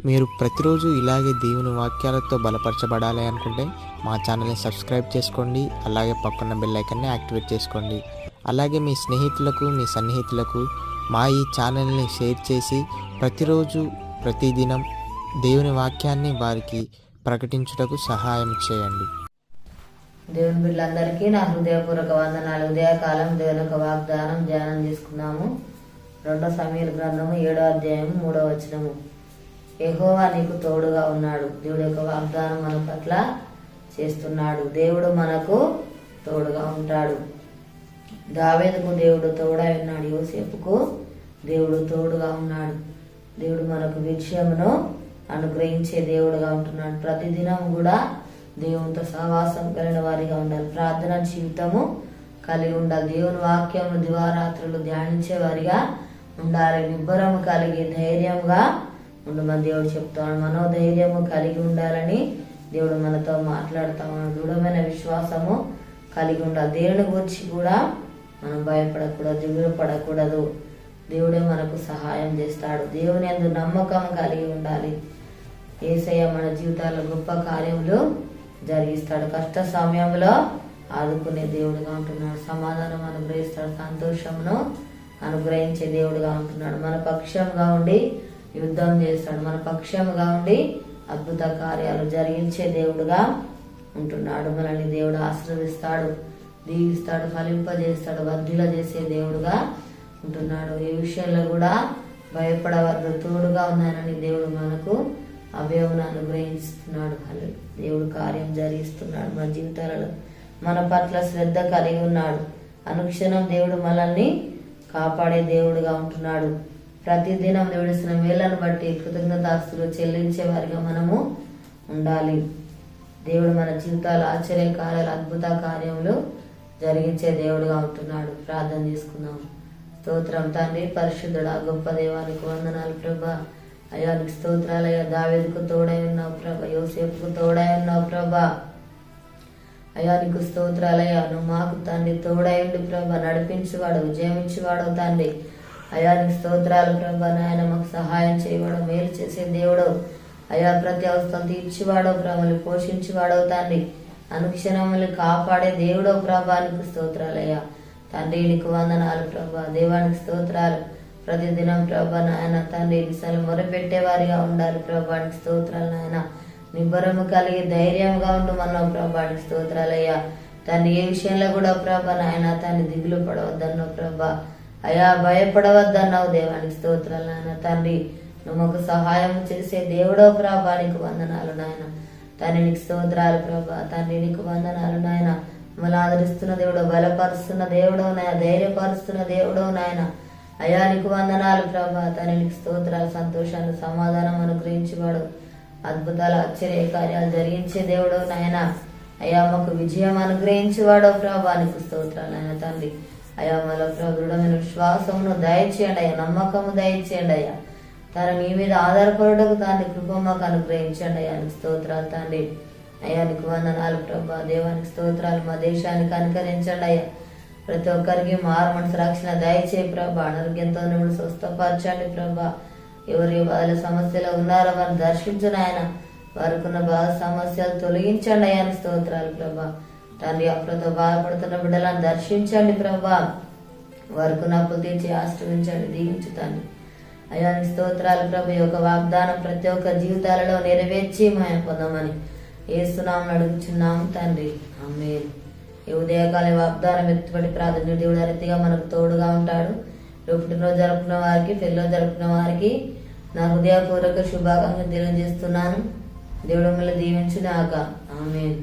మీరు ప్రతిరోజు ఇలాగే దేవుని వాక్యాలతో బలపరచబడాలి అనుకుంటే మా ఛానల్ని సబ్స్క్రైబ్ చేసుకోండి. అలాగే పక్కన బెల్ ఐకాన్ని యాక్టివేట్ చేసుకోండి. అలాగే మీ స్నేహితులకు, మీ సన్నిహితులకు మా ఈ ఛానల్ని షేర్ చేసి ప్రతిరోజు ప్రతిదినం దేవుని వాక్యాన్ని వారికి ప్రకటించుటకు సహాయం చేయండి. దేవుని బిడ్డలందరికీ నా హృదయపూర్వక వందనాలు. ఉదయకాలం దేవుని యొక్క వాగ్దానం ధ్యానం చేసుకున్నాము. 2 సమూయేలు గ్రంథము 7వ అధ్యాయం 3వ వచనము. యెహోవా నీకు తోడుగా ఉన్నాడు. దేవుడి యొక్క వాగ్దానం మన పట్ల చేస్తున్నాడు. దేవుడు మనకు తోడుగా ఉంటాడు. దావీదుకు దేవుడు తోడై ఉన్నాడు. యోసేపుకు దేవుడు తోడుగా ఉన్నాడు. దేవుడు మనకు విజయమును అనుగ్రహించే దేవుడుగా ఉంటున్నాడు. ప్రతిదినం కూడా దేవునితో సహవాసం కలిగిన వారిగా ఉండాలి. ప్రార్థన జీవితము కలిగి ఉండాలి. దేవుని వాక్యము దివారాత్రులు ధ్యానించే వారిగా ఉండాలి. నిబ్బరము కలిగి ధైర్యంగా ఉండమని దేవుడు చెప్తాడు. మనోధైర్యము కలిగి ఉండాలని దేవుడు మనతో మాట్లాడుతూ ఉన్నాడు. దృఢమైన విశ్వాసము కలిగి ఉండాలి. దేవుని గురించి కూడా మనం భయపడకూడదు, దిగులుపడకూడదు. దేవుడే మనకు సహాయం చేస్తాడు. దేవుని యందు నమ్మకం కలిగి ఉండాలి. యేసయ్య మన జీవితాల్లో గొప్ప కార్యములు జరిగిస్తాడు. కష్ట సమయంలో ఆదుకునే దేవుడుగా ఉంటున్నాడు. సమాధానం అనుగ్రహిస్తాడు. సంతోషమును అనుగ్రహించే దేవుడుగా ఉంటున్నాడు. మన పక్షంగా ఉండి యుద్ధం చేస్తాడు. మన పక్షంగా ఉండి అద్భుత కార్యాలు జరిగించే దేవుడుగా ఉంటున్నాడు. మనల్ని దేవుడు ఆశీర్వదిస్తాడు, దీవిస్తాడు, ఫలింపజేస్తాడు, వర్ధిల చేసే దేవుడుగా ఉంటున్నాడు. ఏ విషయంలో కూడా భయపడవద్దు, తోడుగా ఉన్నానని దేవుడు మనకు అభయమును అనుగ్రహిస్తున్నాడు. దేవుడు కార్యం జరిగిస్తున్నాడు. మన జీవితాలలో మన పట్ల శ్రద్ధ కలిగి ఉన్నాడు. అనుక్షణం దేవుడు మనల్ని కాపాడే దేవుడుగా ఉంటున్నాడు. ప్రతిదినం దేవుడిస్తున్న మేళ్లను బట్టి కృతజ్ఞతాస్తులు చెల్లించే వారిగా మనము ఉండాలి. దేవుడు మన జీవితాలు ఆశ్చర్య కార్యాలు, అద్భుత కార్యములు జరిగించే దేవుడుగా ఉంటున్నాడు. ప్రార్థన చేసుకుందాం. స్తోత్రం తండ్రి, పరిశుద్ధుడా, గొప్ప దేవానికి వందనాలు ప్రభా. అయానికి స్తోత్రాలయ్యా. దావీదుకు తోడై ఉన్నావు ప్రభా, యోసేపుకు తోడై ఉన్నావు ప్రభా. అయానికి స్తోత్రాలయ్యా. నువ్వు మాకు తండ్రి తోడై ఉండి ప్రభా నడిపించువాడు, విజయమించువాడు తండ్రి. అయానికి స్తోత్రాలు ప్రభా. నాయన మాకు సహాయం చేయవాడు, మేలు చేసే దేవుడు అయా. ప్రతి అవస్థను తీర్చివాడో ప్రభాని పోషించేవాడో తండ్రి. అనుక్షణములు కాపాడే దేవుడో ప్రభానికి స్తోత్రాలయ్యా. తండ్రి నీకు వందనాలు ప్రభా. దేవానికి స్తోత్రాలు. ప్రతిదినం ప్రభా నాయన తండ్రి విషయాలు మొరపెట్టే వారిగా ఉండాలి. ప్రభానికి స్తోత్రాలు నాయన. నిబ్బరము కలిగి ధైర్యంగా ఉండమన్నావు ప్రభానికి స్తోత్రాలయ్యా. తండ్రి ఏ విషయంలో కూడా ప్రభా నాయన తండ్రి దిగులు పడవద్దన్నావు ప్రభా. అయా భయపడవద్దన్నావు. దేవానికి స్తోత్రాలు నాయన. తండ్రి నువ్వు మాకు సహాయం చేసే దేవుడో ప్రభా నీకు వందనాలు నాయన. తండ్రి నీకు స్తోత్రాలు ప్రభా. తండ్రి నీకు వందనాలు నాయన. మమ్మల్ని ఆదరిస్తున్న దేవుడు, బలపరుస్తున్న దేవుడో నాయన, ధైర్యపరుస్తున్న దేవుడో నాయన. అయా నీకు వందనాలు ప్రభా. తండ్రి నీకు స్తోత్రాలు. సంతోషాన్ని సమాధానం అనుగ్రహించేవాడు, అద్భుతాలు ఆశ్చర్య కార్యాలు జరిగించే దేవుడో నాయన. అయా మాకు విజయం అనుగ్రహించేవాడో ప్రభా నీకు స్తోత్రాలు నాయన. తండ్రి అయా మాలో దృఢమైన విశ్వాసమును దయచేయండి అయ్యా, నమ్మకము దయచేయండి అయ్యా. తన నీ మీద ఆధారపడటకు తండ్రి కృప మాకు అనుగ్రహించండి అయ్యా. నీకు స్తోత్రాలు తండ్రి. అయ్యా నీకు వందనాలు ప్రభా. దేవానికి స్తోత్రాలు. మా దేశానికి అనుకరించండి అయ్యా. ప్రతి ఒక్కరికి మారు మనసు రక్షణ దయచే ప్రభా. అనారోగ్యంతో స్వస్థపరచండి ప్రభా. ఎవరి బాధల సమస్యలు ఉన్నారో వారిని దర్శించండి ఆయన. వారికున్న బాధ సమస్యలు తొలగించండి అయ్యా. స్తోత్రాలు ప్రభా. తండ్రి అప్పులతో బాధపడుతున్న బిడ్డలను దర్శించండి ప్రభా. వారికి అప్పులు తీర్చి ఆశ్రయించండి, దీవించుతండి అయ్యా. స్తోత్రాలు ప్రభు. ఈ యొక్క వాగ్దానం ప్రతి ఒక్క జీవితాలలో నెరవేర్చి మేము పొందమని యేసునామమున అడుగుచున్నాము తండ్రి, ఆమేన్. ఈ ఉదయకాల వాగ్దానం ఎత్తుబడి ప్రార్థన దేవుడు రీతిగా మనకు తోడుగా ఉంటాడు. పుట్టినరోజు జరుపుకున్న వారికి, పెళ్ళిలో జరుపుకున్న వారికి నా హృదయపూర్వక శుభాకాంక్షలు తెలియజేస్తున్నాను. దేవుడు మిమ్మల్ని దీవించుగాక, ఆమేన్.